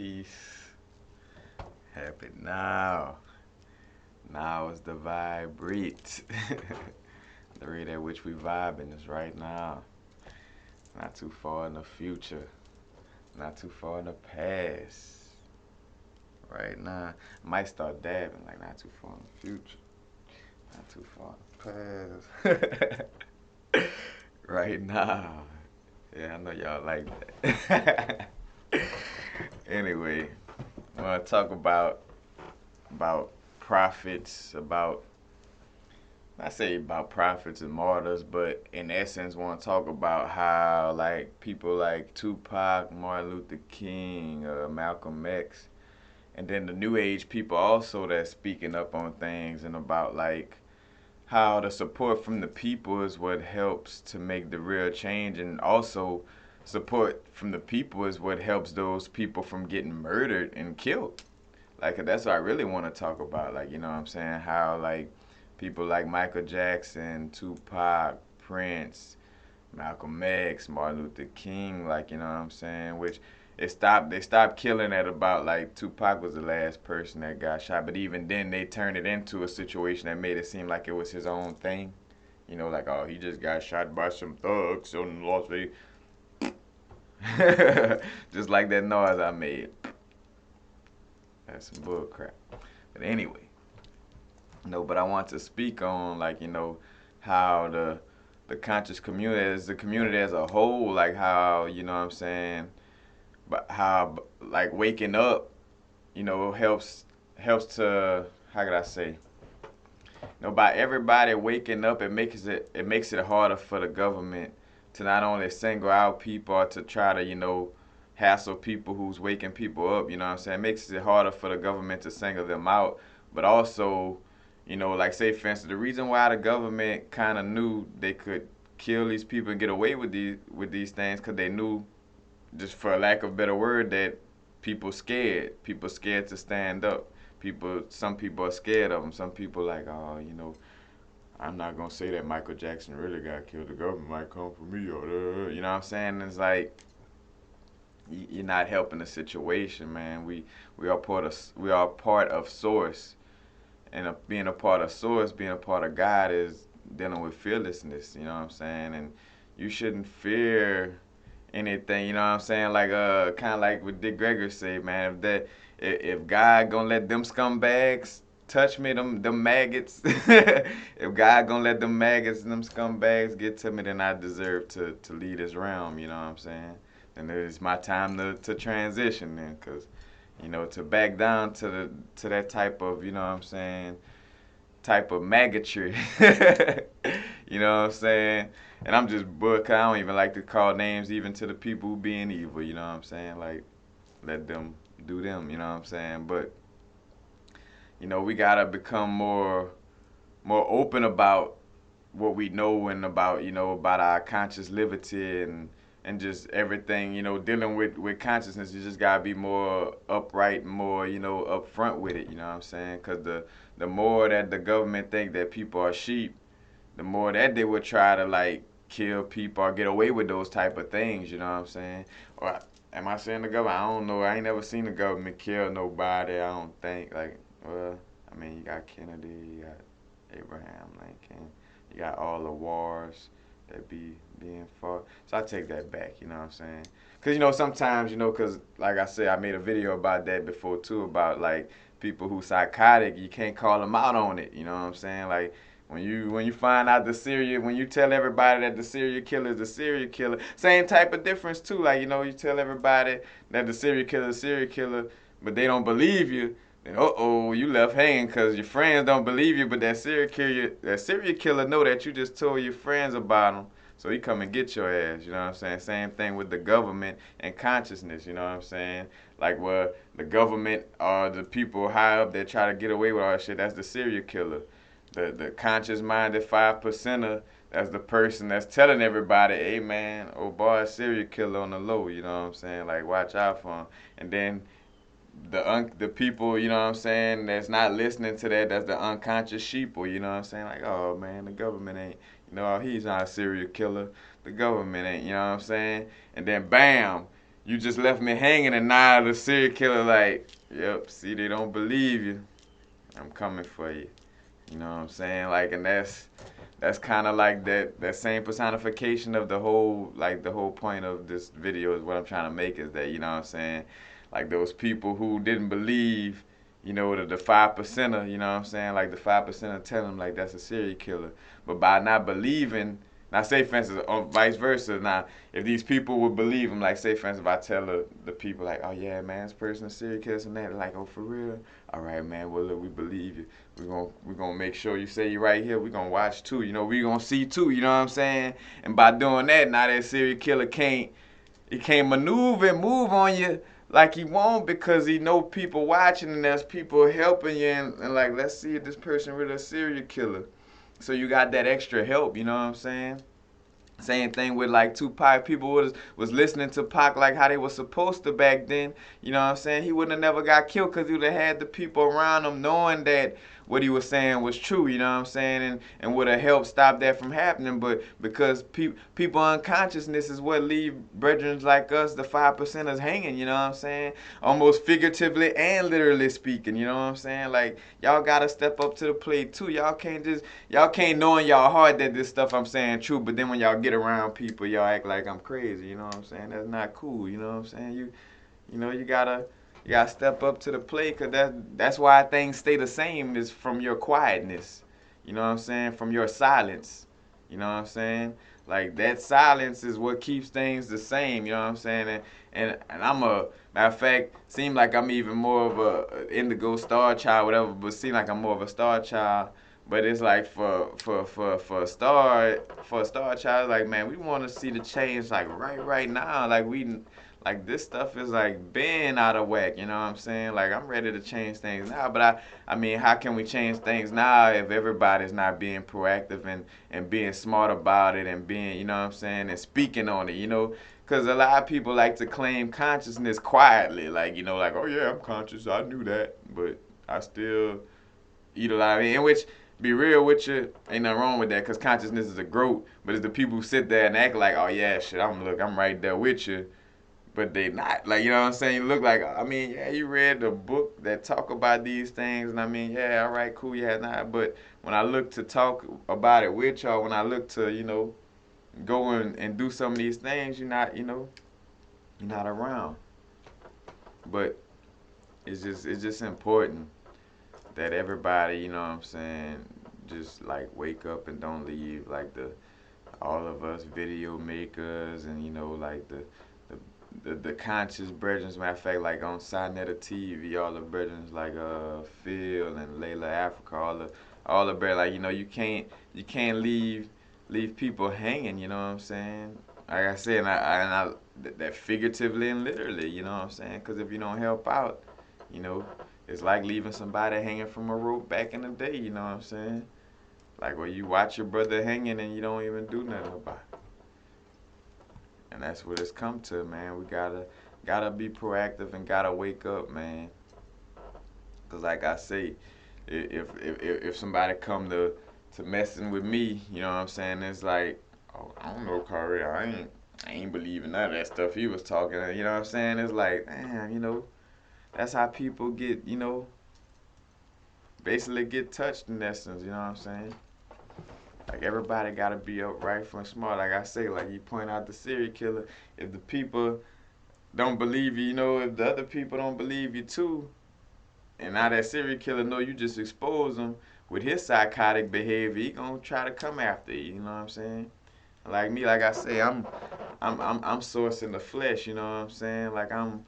Peace. Happy now. Now is the vibrate. The rate at which we vibing is right now. Not too far in the future. Not too far in the past. Right now. Might start dabbing, like not too far in the future. Not too far in the past. Right now. Yeah, I know y'all like that. Anyway, I want to talk about prophets, about I say about prophets and martyrs, but in essence, want to talk about how like people like Tupac, Martin Luther King, Malcolm X, and then the New Age people also that's speaking up on things and about like how the support from the people is what helps to make the real change, and also support from the people is what helps those people from getting murdered and killed. Like that's what I really want to talk about. Like, you know what I'm saying? How like people like Michael Jackson, Tupac, Prince, Malcolm X, Martin Luther King, like, you know what I'm saying? Which they stopped killing at about like Tupac was the last person that got shot, but even then they turned it into a situation that made it seem like it was his own thing. You know, like, oh, he just got shot by some thugs in Las Vegas. Just like that noise I made. That's some bull crap. But anyway, no, but I want to speak on like, you know, how the conscious community is the community as a whole, like how, you know what I'm saying, but how like waking up, you know, helps to how could I say? You know, by everybody waking up, it makes it harder for the government to not only single out people or to try to, you know, hassle people who's waking people up, you know what I'm saying? It makes it harder for the government to single them out, but also, you know, like say for instance, the reason why the government kind of knew they could kill these people and get away with these things because they knew, just for lack of a better word, that people scared to stand up. Some people are scared of them. Some people like, oh, you know, I'm not gonna say that Michael Jackson really got killed. The government might come for me, or you know what I'm saying? It's like you're not helping the situation, man. We are part of source, and being a part of source, being a part of God is dealing with fearlessness. You know what I'm saying? And you shouldn't fear anything. You know what I'm saying? Like kind of like what Dick Gregory said, man. If God gonna let them scumbags touch me, them maggots. If God gonna let them maggots and them scumbags get to me, then I deserve to lead His realm. You know what I'm saying? And it's my time to transition then, cause you know to back down to that type of, you know what I'm saying, type of maggotry. You know what I'm saying? And I'm just book. I don't even like to call names even to the people who being evil. You know what I'm saying? Like let them do them. You know what I'm saying? But you know we gotta become more open about what we know and about, you know, about our conscious liberty and just everything, you know, dealing with consciousness. You just gotta be more upright, more, you know, upfront with it. You know what I'm saying? Because the more that the government think that people are sheep, the more that they would try to like kill people or get away with those type of things. You know what I'm saying? Or am I saying the government? I don't know. I ain't never seen the government kill nobody. I don't think. Like, well, I mean, you got Kennedy, you got Abraham Lincoln, you got all the wars that be being fought. So I take that back. You know what I'm saying? Cause you know sometimes, you know, cause like I said, I made a video about that before too, about like people who psychotic. You can't call them out on it. You know what I'm saying? Like when you find out when you tell everybody that the serial killer is the serial killer, same type of difference too. Like, you know, you tell everybody that the serial killer is serial killer, but they don't believe you. Then you left hanging because your friends don't believe you, but that serial killer know that you just told your friends about him. So he come and get your ass, you know what I'm saying? Same thing with the government and consciousness, you know what I'm saying? Like where the government or the people high up that try to get away with all that shit, that's the serial killer. The conscious minded 5%er, that's the person that's telling everybody, hey man, oh boy, serial killer on the low, you know what I'm saying? Like watch out for him. And then the people, you know what I'm saying, that's not listening to that, that's the unconscious sheeple, you know what I'm saying? Like, oh man, the government ain't, you know, he's not a serial killer. The government ain't, you know what I'm saying? And then bam, you just left me hanging, and now the serial killer like, yep, see, they don't believe you. I'm coming for you. You know what I'm saying? Like, and that's kind of like that same personification of the whole point of this video is what I'm trying to make is that, you know what I'm saying, like those people who didn't believe, you know, the 5%er, you know what I'm saying, like the 5%er tell them like that's a serial killer, but by not believing, now say for instance vice versa, now if these people would believe them, like say for instance if I tell the people like, oh yeah man, this person is serial killer and that, they're like, oh for real, all right man, well look, we believe you. We're gonna make sure you say you're right here. We're gonna watch too. You know, we're gonna see too. You know what I'm saying? And by doing that, now that serial killer can't maneuver and move on you like he won't because he know people watching and there's people helping you and like let's see if this person really a serial killer. So you got that extra help. You know what I'm saying? Same thing with like Tupac. People was listening to Pac like how they was supposed to back then. You know what I'm saying? He wouldn't have never got killed because he would have had the people around him knowing that what he was saying was true. You know what I'm saying? And would have helped stop that from happening. But because people unconsciousness is what leave brethren like us, the 5%ers, hanging. You know what I'm saying? Almost figuratively and literally speaking. You know what I'm saying? Like y'all gotta step up to the plate too. Y'all can't know in y'all heart that this stuff I'm saying true, but then when y'all get around people, y'all act like I'm crazy. You know what I'm saying? That's not cool. You know what I'm saying? You know, you gotta step up to the plate, cause that's why things stay the same is from your quietness. You know what I'm saying? From your silence. You know what I'm saying? Like that silence is what keeps things the same. You know what I'm saying? And I'm a matter of fact, seem like I'm even more of a indigo star child, whatever. But seem like I'm more of a star child. But it's like for a star child, like man, we want to see the change like right now. Like this stuff is like been out of whack. You know what I'm saying? Like I'm ready to change things now. But I mean, how can we change things now if everybody's not being proactive and being smart about it and being, you know what I'm saying, and speaking on it, you know? Because a lot of people like to claim consciousness quietly, like, you know, like, oh yeah, I'm conscious, I knew that, but I still eat a lot of it. In which, be real with you, ain't nothing wrong with that, because consciousness is a growth. But it's the people who sit there and act like, oh yeah, shit, I'm right there with you, but they not. Like, you know what I'm saying? You look like, I mean, yeah, you read the book that talk about these things, and I mean, yeah, all right, cool, yeah, not. But when I look to talk about it with y'all, when I look to, you know, go and do some of these things, you're not, you know, you're not around. But it's just important that everybody, you know what I'm saying, just like wake up and don't leave like the all of us video makers and you know like the conscious brethren. Matter of fact, like on Sinetta TV, all the brethren like Phil and Layla Africa, all the brethren, like you know you can't leave people hanging. You know what I'm saying? Like I said, that figuratively and literally. You know what I'm saying? Because if you don't help out, you know, it's like leaving somebody hanging from a rope back in the day. You know what I'm saying? Like where you watch your brother hanging and you don't even do nothing about it. And that's what it's come to, man. We gotta be proactive and gotta wake up, man. Cause like I say, if somebody come to messing with me, you know what I'm saying? It's like, oh, I don't know, Corey. I ain't believing none of that stuff he was talking. You know what I'm saying? It's like, damn, you know, that's how people get, you know, basically get touched in essence. You know what I'm saying? Like everybody gotta be upright from smart. Like I say, like you point out the serial killer. If the people don't believe you, you know, if the other people don't believe you too, and now that serial killer know you just expose him with his psychotic behavior, he gonna try to come after you. You know what I'm saying? Like me, like I say, I'm sourcing the flesh. You know what I'm saying? Like I'm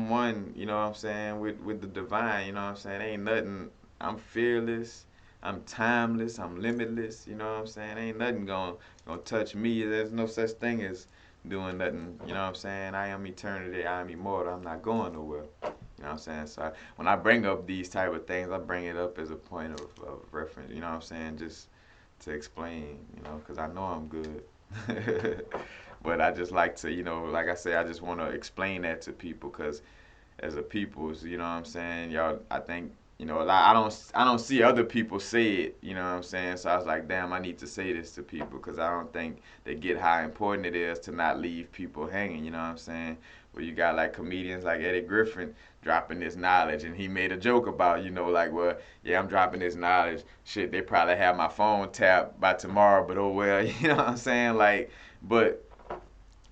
one. You know what I'm saying with the divine. You know what I'm saying? Ain't nothing. I'm fearless. I'm timeless. I'm limitless. You know what I'm saying? Ain't nothing gonna touch me. There's no such thing as doing nothing. You know what I'm saying? I am eternity. I am immortal. I'm not going nowhere. You know what I'm saying? So when I bring up these type of things, I bring it up as a point of reference. You know what I'm saying? Just to explain. You know, because I know I'm good. But I just like to, you know, like I say, I just want to explain that to people because as a people, you know what I'm saying, y'all, I think, you know, a lot, I don't see other people say it, you know what I'm saying? So I was like, damn, I need to say this to people because I don't think they get how important it is to not leave people hanging, you know what I'm saying? where you got like comedians like Eddie Griffin dropping this knowledge, and he made a joke about, like, well, yeah, I'm dropping this knowledge. Shit, they probably have my phone tapped by tomorrow, but oh well, you know what I'm saying? Like, but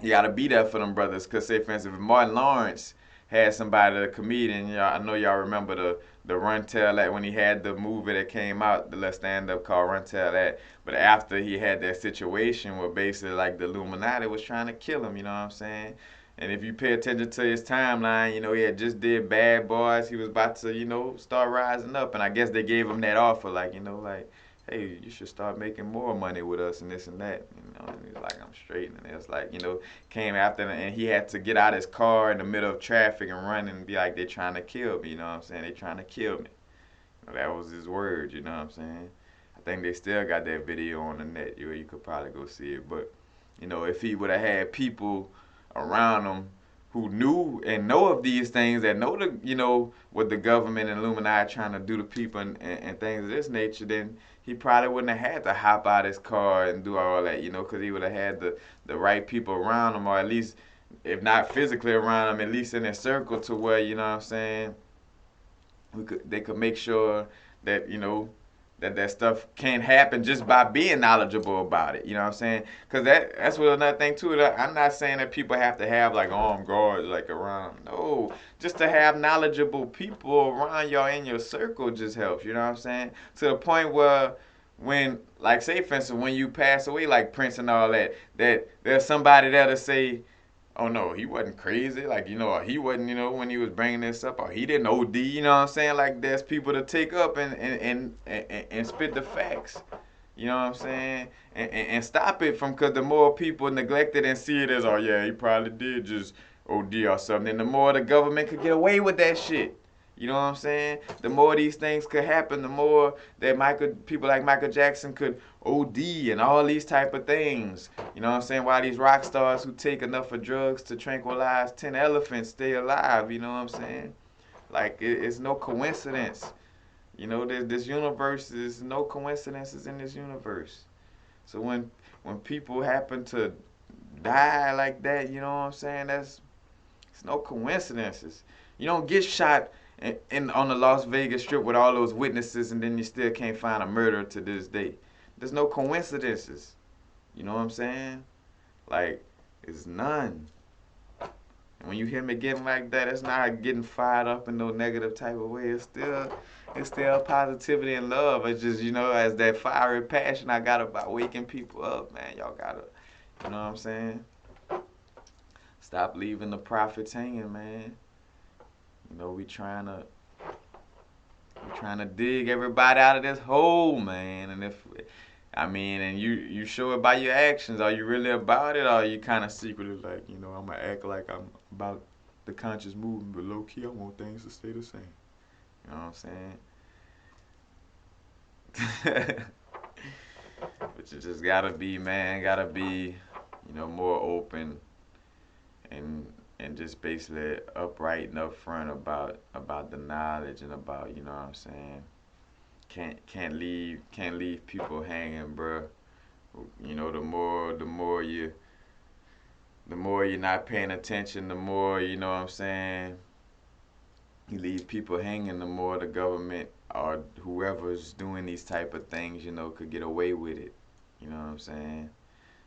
you gotta be there for them brothers. Cause say for instance, if Martin Lawrence had somebody, a comedian, I know y'all remember the Run Tell That when he had the movie that came out, the little stand up called Run Tell That. But after he had that situation where basically like the Illuminati was trying to kill him, you know what I'm saying? And if you pay attention to his timeline, he had just did Bad Boys. He was about to, start rising up. And I guess they gave him that offer, like, like, hey, you should start making more money with us and this and that. And he's like, I'm straight. And it's like, came after him and he had to get out his car in the middle of traffic and run and be like, they're trying to kill me, you know what I'm saying? They're trying to kill me. That was his word, you know what I'm saying? I think they still got that video on the net. You could probably go see it. But, if he would have had people around him who knew and know of these things, that know what the government and Illuminati trying to do to people and things of this nature, then he probably wouldn't have had to hop out his car and do all that, because he would have had the right people around him, or at least, if not physically around him, at least in his circle to where, you know what I'm saying, they could make sure that, that stuff can't happen just by being knowledgeable about it. You know what I'm saying? Because that's what another thing too. I'm not saying that people have to have like armed guards like around. No, just to have knowledgeable people around y'all in your circle just helps. You know what I'm saying? To the point where when, like, say for instance, when you pass away, like Prince and all that, that there's somebody there to say, oh no, he wasn't crazy. Like, he wasn't, when he was bringing this up, or he didn't OD, you know what I'm saying? Like, there's people to take up and spit the facts. You know what I'm saying? And stop it from, because the more people neglect it and see it as, oh yeah, he probably did just OD or something, and the more the government could get away with that shit. You know what I'm saying? The more these things could happen, the more that people like Michael Jackson could OD and all these type of things. You know what I'm saying? Why these rock stars who take enough of drugs to tranquilize 10 elephants stay alive, you know what I'm saying? Like, it's no coincidence. This universe, there's no coincidences in this universe. So when people happen to die like that, you know what I'm saying? It's no coincidences. You don't get shot on the Las Vegas Strip with all those witnesses, and then you still can't find a murderer to this day. There's no coincidences. You know what I'm saying? Like, it's none. And when you hear me getting like that, it's not getting fired up in no negative type of way. It's still positivity and love. It's just, as that fiery passion I got about waking people up, man. Y'all gotta, you know what I'm saying? Stop leaving the prophets hanging, man. We trying to dig everybody out of this hole, man. And and you show it by your actions. Are you really about it, or are you kind of secretly like, I'm gonna act like I'm about the conscious movement, but low key I want things to stay the same. You know what I'm saying? But you just gotta be, man. Gotta be, more open and just basically upright and upfront about the knowledge and about, what I'm saying. Can't leave people hanging, bro. The more you're not paying attention, the more, what I'm saying, you leave people hanging, the more the government or whoever's doing these type of things, could get away with it. You know what I'm saying?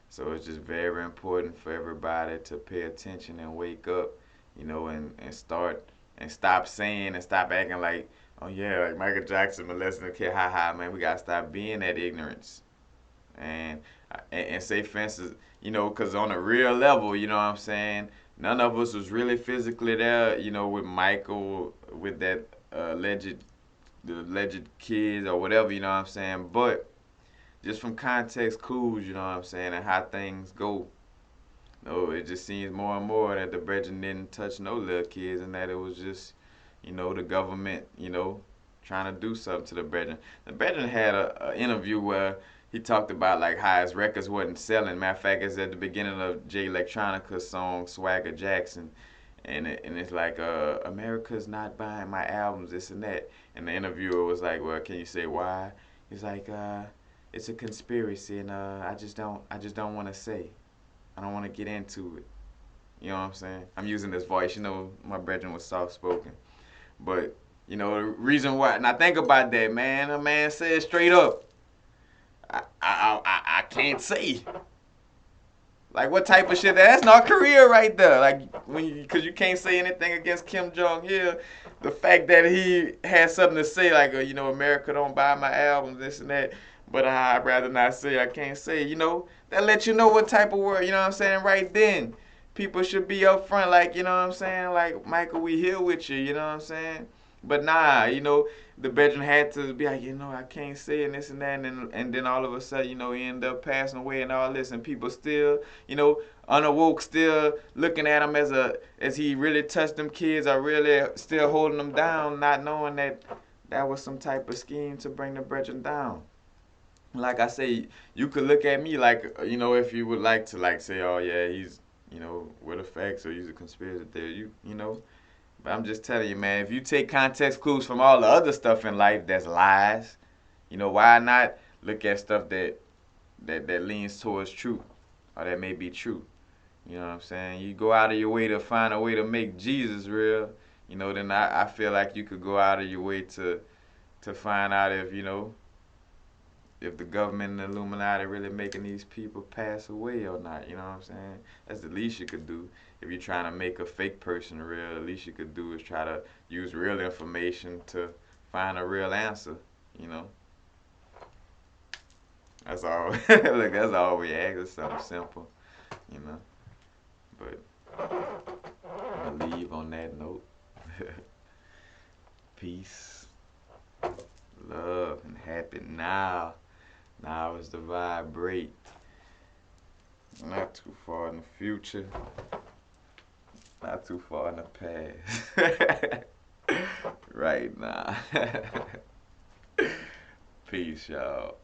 So it's just very important for everybody to pay attention and wake up, and start and stop saying and stop acting like, oh yeah, like Michael Jackson molesting a kid, ha ha, man. We gotta stop being that ignorance, and and say, for instance, because on a real level, you know what I'm saying. None of us was really physically there, with Michael, with that the alleged kids or whatever, you know what I'm saying. But just from context clues, you know what I'm saying, and how things go. No, it just seems more and more that the brethren didn't touch no little kids, and that it was just, the government, trying to do something to the brethren. The brethren had a interview where he talked about like how his records wasn't selling. Matter of fact, it's at the beginning of Jay Electronica's song Swagger Jackson. And it's like, America's not buying my albums, this and that. And the interviewer was like, well, can you say why? He's like, it's a conspiracy, and I just don't want to say. I don't want to get into it. You know what I'm saying? I'm using this voice. You know, my brethren was soft spoken. But, you know, the reason why, and I think about that, man, a man said straight up, I can't say. Like, what type of shit? That's not career right there. Like, because you can't say anything against Kim Jong Il. The fact that he had something to say, like, you know, America don't buy my albums, this and that, but I'd rather not say, I can't say, you know, that lets you know what type of word, you know what I'm saying, right then. People should be up front, like, you know what I'm saying, like, Michael, we here with you, you know what I'm saying? But nah, you know, the bedroom had to be like, you know, I can't say and this and that, and then all of a sudden, you know, he ended up passing away and all this, and people still, you know, unawoke, still looking at him as he really touched them kids, or really still holding them down, not knowing that that was some type of scheme to bring the brethren down. Like I say, you could look at me like, you know, if you would like to like say, oh yeah, he's, you know, with effects or he's a conspiracy theory, you know. But I'm just telling you, man, if you take context clues from all the other stuff in life that's lies, you know, why not look at stuff that leans towards truth or that may be true? You know what I'm saying? You go out of your way to find a way to make Jesus real, you know, then I feel like you could go out of your way to find out if, you know, if the government and the Illuminati really making these people pass away or not. You know what I'm saying? That's the least you could do. If you're trying to make a fake person real, the least you could do is try to use real information to find a real answer. You know, that's all. Look, that's all we ask. It's something simple. You know, but I'm gonna leave on that note. Peace, love, and happy now. Now is the vibrate. Not too far in the future. Not too far in the past. Right now. Peace, y'all.